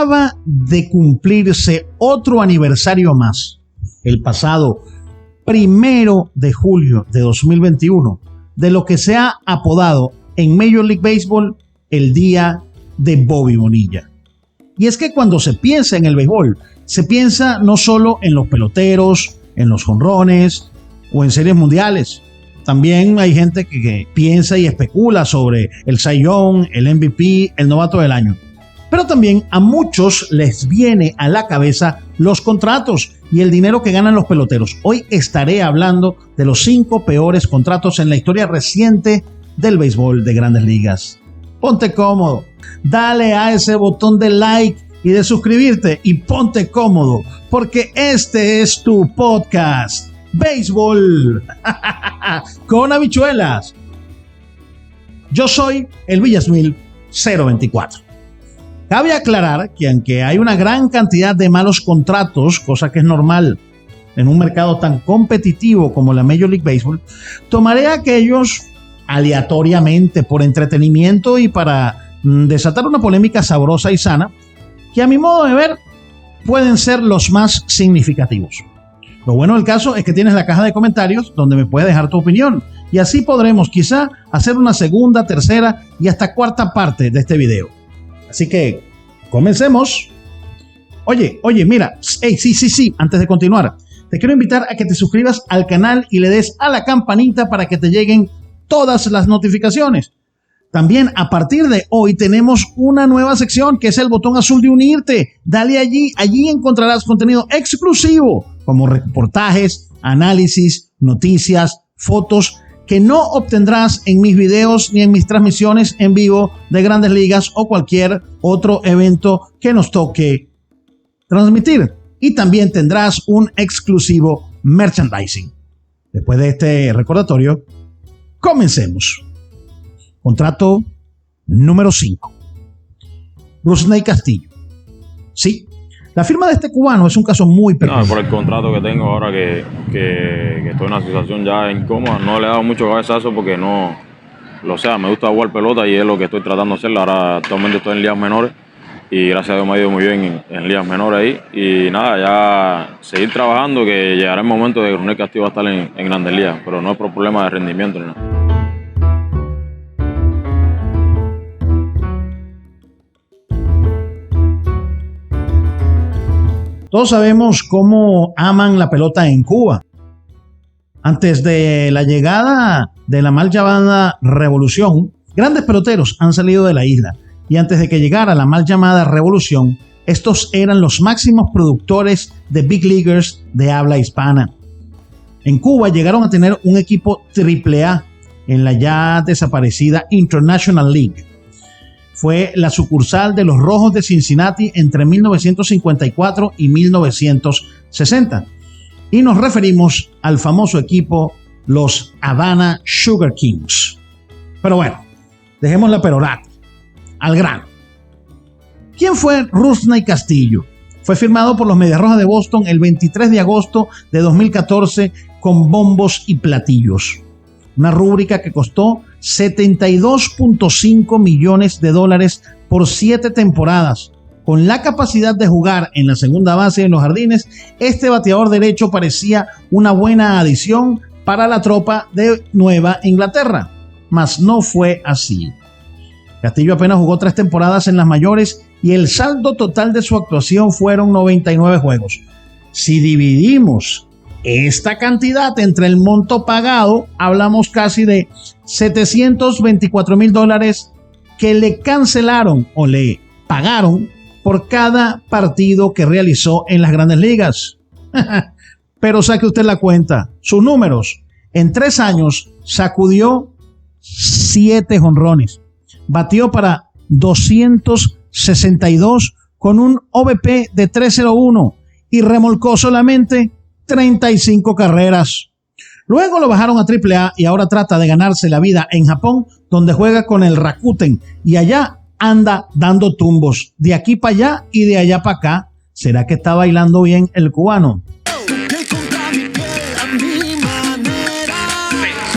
acaba de cumplirse otro aniversario más, el pasado 1 de julio de 2021, de lo que se ha apodado en Major League Baseball el Día de Bobby Bonilla. Y es que cuando se piensa en el béisbol, se piensa no solo en los peloteros, en los jonrones o en series mundiales. También hay gente que piensa y especula sobre el Cy Young, el MVP, el novato del año. Pero también a muchos les viene a la cabeza los contratos y el dinero que ganan los peloteros. Hoy estaré hablando de los 5 peores contratos en la historia reciente del béisbol de Grandes Ligas. Ponte cómodo, dale a ese botón de like y de suscribirte y ponte cómodo, porque este es tu podcast, Béisbol con habichuelas. Yo soy el Villasmil 024. Cabe aclarar que aunque hay una gran cantidad de malos contratos, cosa que es normal en un mercado tan competitivo como la Major League Baseball, tomaré aquellos aleatoriamente por entretenimiento y para desatar una polémica sabrosa y sana, que a mi modo de ver pueden ser los más significativos. Lo bueno del caso es que tienes la caja de comentarios donde me puedes dejar tu opinión y así podremos quizá hacer una segunda, tercera y hasta cuarta parte de este video. Así que comencemos. Oye, mira, sí, antes de continuar, te quiero invitar a que te suscribas al canal y le des a la campanita para que te lleguen todas las notificaciones. También a partir de hoy tenemos una nueva sección que es el botón azul de unirte. Dale allí encontrarás contenido exclusivo como reportajes, análisis, noticias, fotos que no obtendrás en mis videos ni en mis transmisiones en vivo de Grandes Ligas o cualquier otro evento que nos toque transmitir. Y también tendrás un exclusivo merchandising. Después de este recordatorio, comencemos. Contrato número 5. Rusney Castillo. Sí, la firma de este cubano es un caso muy peculiar. No, por el contrato que tengo ahora que estoy en una situación ya incómoda, no le he dado mucho cabezazo porque no, me gusta jugar pelota y es lo que estoy tratando de hacer. Ahora actualmente estoy en ligas menores y gracias a Dios me ha ido muy bien en ligas menores ahí. Y nada, ya seguir trabajando que llegará el momento de que Rusney Castillo va a estar en Grandes Ligas, pero no es por problema de rendimiento ni nada. Todos sabemos cómo aman la pelota en Cuba. Antes de la llegada de la mal llamada revolución, grandes peloteros han salido de la isla. Y antes de que llegara la mal llamada revolución, estos eran los máximos productores de big leaguers de habla hispana. En Cuba llegaron a tener un equipo AAA en la ya desaparecida International League. Fue la sucursal de los Rojos de Cincinnati entre 1954 y 1960. Y nos referimos al famoso equipo, los Havana Sugar Kings. Pero bueno, dejemos la perorata, al grano. ¿Quién fue Rusney Castillo? Fue firmado por los Medias Rojas de Boston el 23 de agosto de 2014 con bombos y platillos. Una rúbrica que costó $72.5 millones por 7 temporadas. Con la capacidad de jugar en la segunda base en los Jardines, este bateador derecho parecía una buena adición para la tropa de Nueva Inglaterra. Mas no fue así. Castillo apenas jugó 3 temporadas en las mayores y el saldo total de su actuación fueron 99 juegos. Si dividimos esta cantidad entre el monto pagado, hablamos casi de $724,000 que le cancelaron o le pagaron por cada partido que realizó en las Grandes Ligas. Pero saque usted la cuenta, sus números. En 3 años sacudió 7 jonrones, batió para 262 con un OBP de 3.01 y remolcó solamente 35 carreras. Luego lo bajaron a AAA y ahora trata de ganarse la vida en Japón, donde juega con el Rakuten y allá anda dando tumbos de aquí para allá y de allá para acá. ¿Será que está bailando bien el cubano?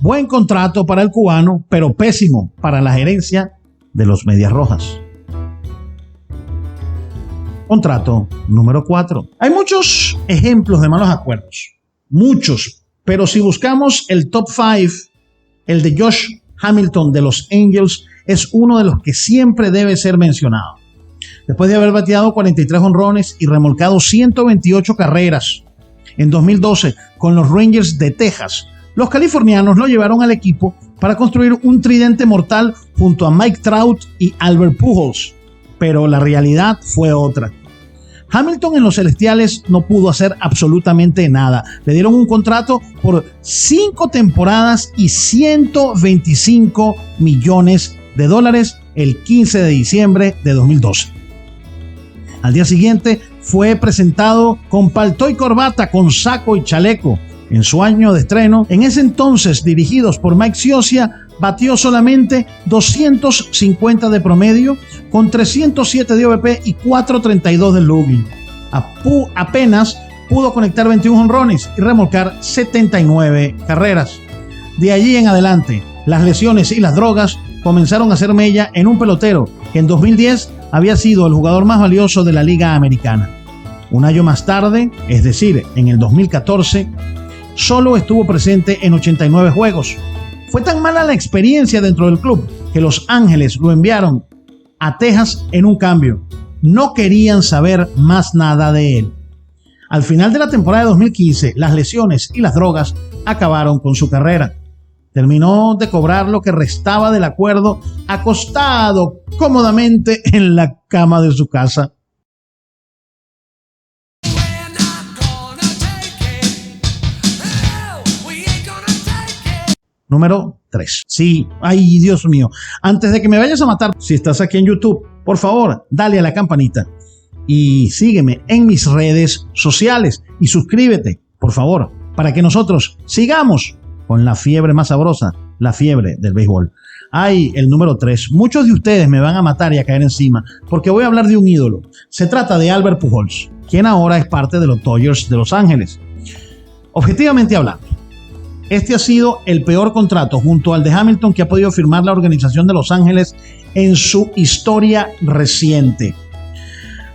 Buen contrato para el cubano, pero pésimo para la gerencia de los Medias Rojas. Contrato número 4. Hay muchos ejemplos de malos acuerdos, muchos, pero si buscamos el top 5, el de Josh Hamilton de los Angels es uno de los que siempre debe ser mencionado. Después de haber bateado 43 jonrones y remolcado 128 carreras en 2012 con los Rangers de Texas, los californianos lo llevaron al equipo para construir un tridente mortal junto a Mike Trout y Albert Pujols, pero la realidad fue otra. Hamilton en los Celestiales no pudo hacer absolutamente nada. Le dieron un contrato por 5 temporadas y $125 millones el 15 de diciembre de 2012. Al día siguiente fue presentado con paltó y corbata, con saco y chaleco. En su año de estreno, en ese entonces dirigidos por Mike Scioscia, batió solamente 250 de promedio, con 307 de OVP y 432 de slugging. Apenas pudo conectar 21 jonrones y remolcar 79 carreras. De allí en adelante, las lesiones y las drogas comenzaron a hacer mella en un pelotero que en 2010 había sido el jugador más valioso de la Liga Americana. Un año más tarde, es decir, en el 2014, solo estuvo presente en 89 juegos. Fue tan mala la experiencia dentro del club que Los Ángeles lo enviaron a Texas en un cambio. No querían saber más nada de él. Al final de la temporada de 2015, las lesiones y las drogas acabaron con su carrera. Terminó de cobrar lo que restaba del acuerdo acostado cómodamente en la cama de su casa. Número 3. Sí, ay Dios mío. Antes de que me vayas a matar, si estás aquí en YouTube, por favor, dale a la campanita y sígueme en mis redes sociales y suscríbete, por favor, para que nosotros sigamos con la fiebre más sabrosa, la fiebre del béisbol. Ay, el número 3. Muchos de ustedes me van a matar y a caer encima porque voy a hablar de un ídolo. Se trata de Albert Pujols, quien ahora es parte de los Dodgers de Los Ángeles. Objetivamente hablando, este ha sido el peor contrato junto al de Hamilton que ha podido firmar la organización de Los Ángeles en su historia reciente.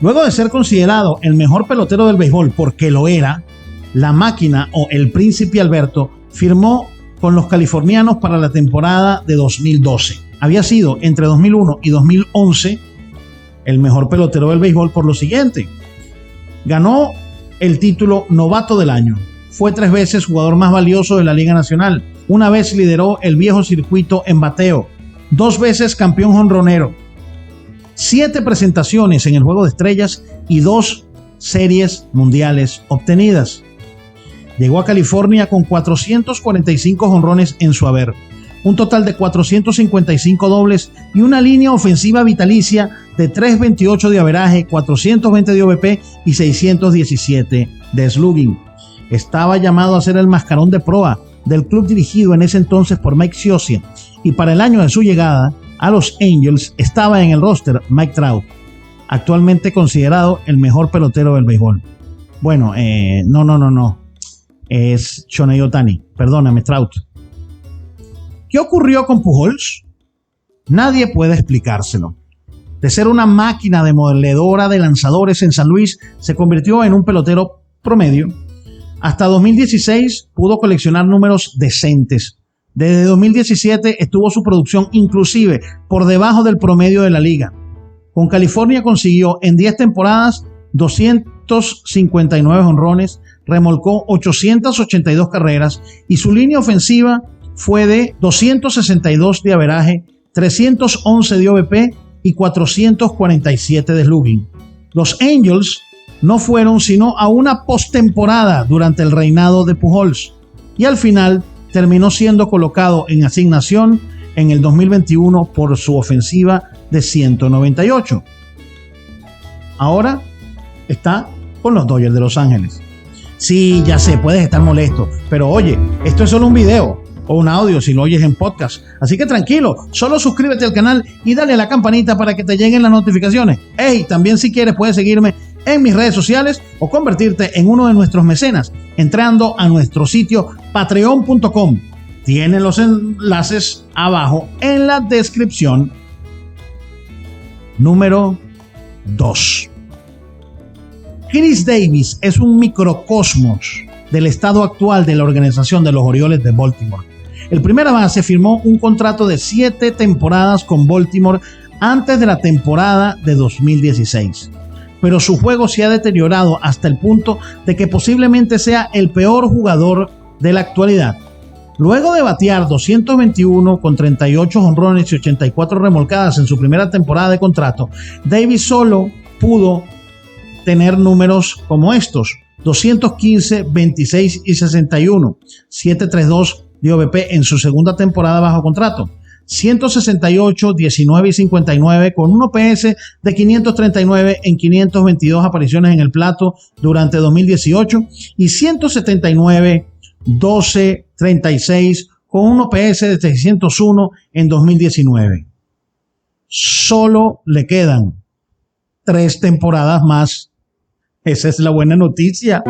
Luego de ser considerado el mejor pelotero del béisbol, porque lo era, la máquina o el Príncipe Alberto firmó con los californianos para la temporada de 2012. Había sido entre 2001 y 2011 el mejor pelotero del béisbol por lo siguiente. Ganó el título Novato del Año. Fue 3 veces jugador más valioso de la Liga Nacional. Una vez lideró el viejo circuito en bateo. 2 veces campeón jonronero. 7 presentaciones en el Juego de Estrellas y 2 series mundiales obtenidas. Llegó a California con 445 jonrones en su haber, un total de 455 dobles y una línea ofensiva vitalicia de 328 de averaje, 420 de OVP y 617 de slugging. Estaba llamado a ser el mascarón de proa del club dirigido en ese entonces por Mike Scioscia, y para el año de su llegada a los Angels estaba en el roster Mike Trout, actualmente considerado el mejor pelotero del béisbol. Bueno, no. Es Shohei Ohtani. Perdóname, Trout. ¿Qué ocurrió con Pujols? Nadie puede explicárselo. De ser una máquina demoledora de lanzadores en San Luis, se convirtió en un pelotero promedio. Hasta 2016 pudo coleccionar números decentes. Desde 2017 estuvo su producción inclusive por debajo del promedio de la liga. Con California consiguió en 10 temporadas 259 jonrones, remolcó 882 carreras y su línea ofensiva fue de 262 de averaje, 311 de OVP y 447 de slugging. Los Angels no fueron sino a una postemporada durante el reinado de Pujols y al final terminó siendo colocado en asignación en el 2021 por su ofensiva de 198. Ahora está con los Dodgers de Los Ángeles. Sí, ya sé, puedes estar molesto, pero oye, esto es solo un video o un audio si lo oyes en podcast. Así que tranquilo, solo suscríbete al canal y dale a la campanita para que te lleguen las notificaciones. Hey, también si quieres puedes seguirme en mis redes sociales o convertirte en uno de nuestros mecenas entrando a nuestro sitio patreon.com. Tienen los enlaces abajo en la descripción. Número 2. Chris Davis es un microcosmos del estado actual de la organización de los Orioles de Baltimore. El primera base firmó un contrato de 7 temporadas con Baltimore antes de la temporada de 2016. Pero su juego se ha deteriorado hasta el punto de que posiblemente sea el peor jugador de la actualidad. Luego de batear 221 con 38 jonrones y 84 remolcadas en su primera temporada de contrato, Davis solo pudo tener números como estos: 215, 26 y 61, 7.32 de OBP en su segunda temporada bajo contrato, 168, 19 y 59 con un OPS de 539 en 522 apariciones en el plato durante 2018 y 179, 12, 36 con un OPS de 601 en 2019. Solo le quedan 3 temporadas más. Esa es la buena noticia.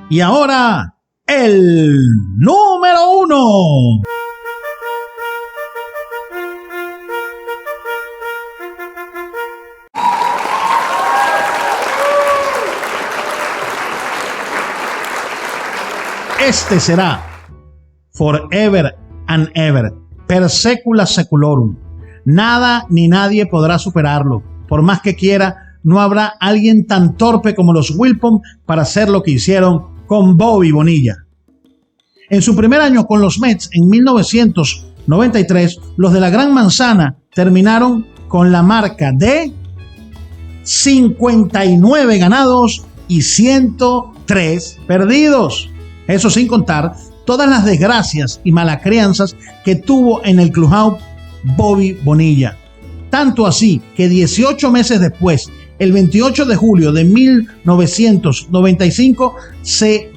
Y ahora, el número 1. Este será forever and ever, per secula seculorum. Nada ni nadie podrá superarlo. Por más que quiera, no habrá alguien tan torpe como los Wilpon para hacer lo que hicieron con Bobby Bonilla. En su primer año con los Mets, en 1993, los de la Gran Manzana terminaron con la marca de 59 ganados y 103 perdidos. Eso sin contar todas las desgracias y malacrianzas que tuvo en el clubhouse Bobby Bonilla. Tanto así que 18 meses después, el 28 de julio de 1995, se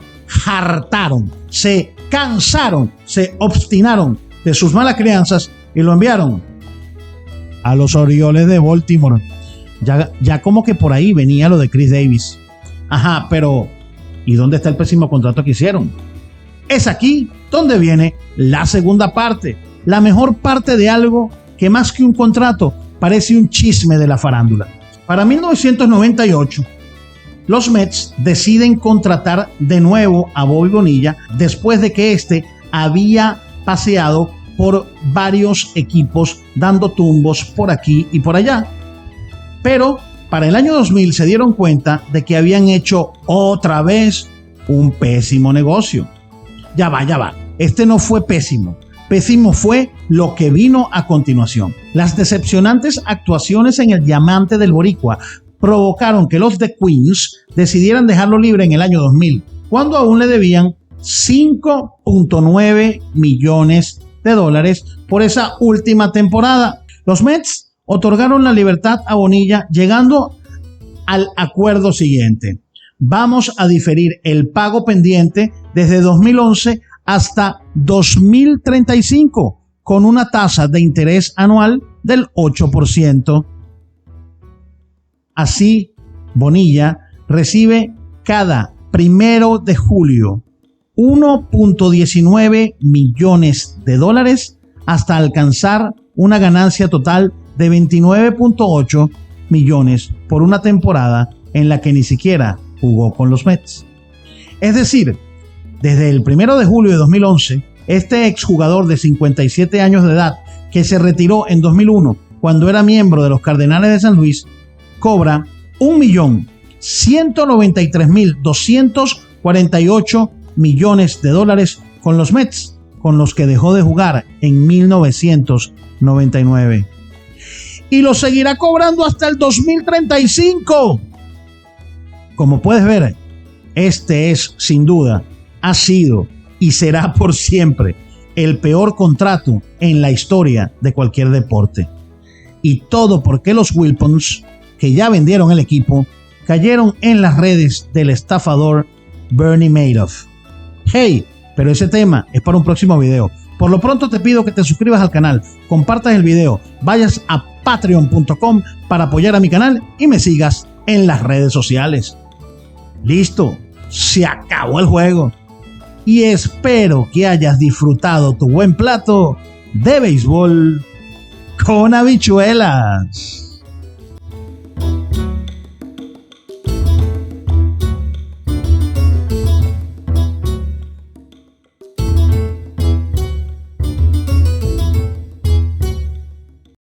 hartaron, se cansaron, se obstinaron de sus malacrianzas y lo enviaron a los Orioles de Baltimore. Ya como que por ahí venía lo de Chris Davis. Ajá, pero ¿y dónde está el pésimo contrato que hicieron? Es aquí donde viene la segunda parte, la mejor parte de algo que más que un contrato parece un chisme de la farándula. Para 1998, los Mets deciden contratar de nuevo a Bobby Bonilla después de que este había paseado por varios equipos dando tumbos por aquí y por allá. Pero para el año 2000 se dieron cuenta de que habían hecho otra vez un pésimo negocio. Ya va. Este no fue pésimo. Pésimo fue lo que vino a continuación. Las decepcionantes actuaciones en el diamante del Boricua provocaron que los The Queens decidieran dejarlo libre en el año 2000, cuando aún le debían $5.9 millones por esa última temporada. Los Mets otorgaron la libertad a Bonilla, llegando al acuerdo siguiente: vamos a diferir el pago pendiente desde 2011 hasta 2035 con una tasa de interés anual del 8%. Así, Bonilla recibe cada 1 de julio $1.19 millones hasta alcanzar una ganancia total de 29.8 millones por una temporada en la que ni siquiera jugó con los Mets. Es decir, desde el 1 de julio de 2011, este exjugador de 57 años de edad, que se retiró en 2001 cuando era miembro de los Cardenales de San Luis, cobra $1.193.248 millones con los Mets, con los que dejó de jugar en 1999. Y lo seguirá cobrando hasta el 2035. Como puedes ver, este es, sin duda, ha sido y será por siempre el peor contrato en la historia de cualquier deporte. Y todo porque los Wilpons, que ya vendieron el equipo, cayeron en las redes del estafador Bernie Madoff. Hey, pero ese tema es para un próximo video. Por lo pronto te pido que te suscribas al canal, compartas el video, vayas a patreon.com para apoyar a mi canal y me sigas en las redes sociales. Listo, se acabó el juego. Y espero que hayas disfrutado tu buen plato de béisbol con habichuelas.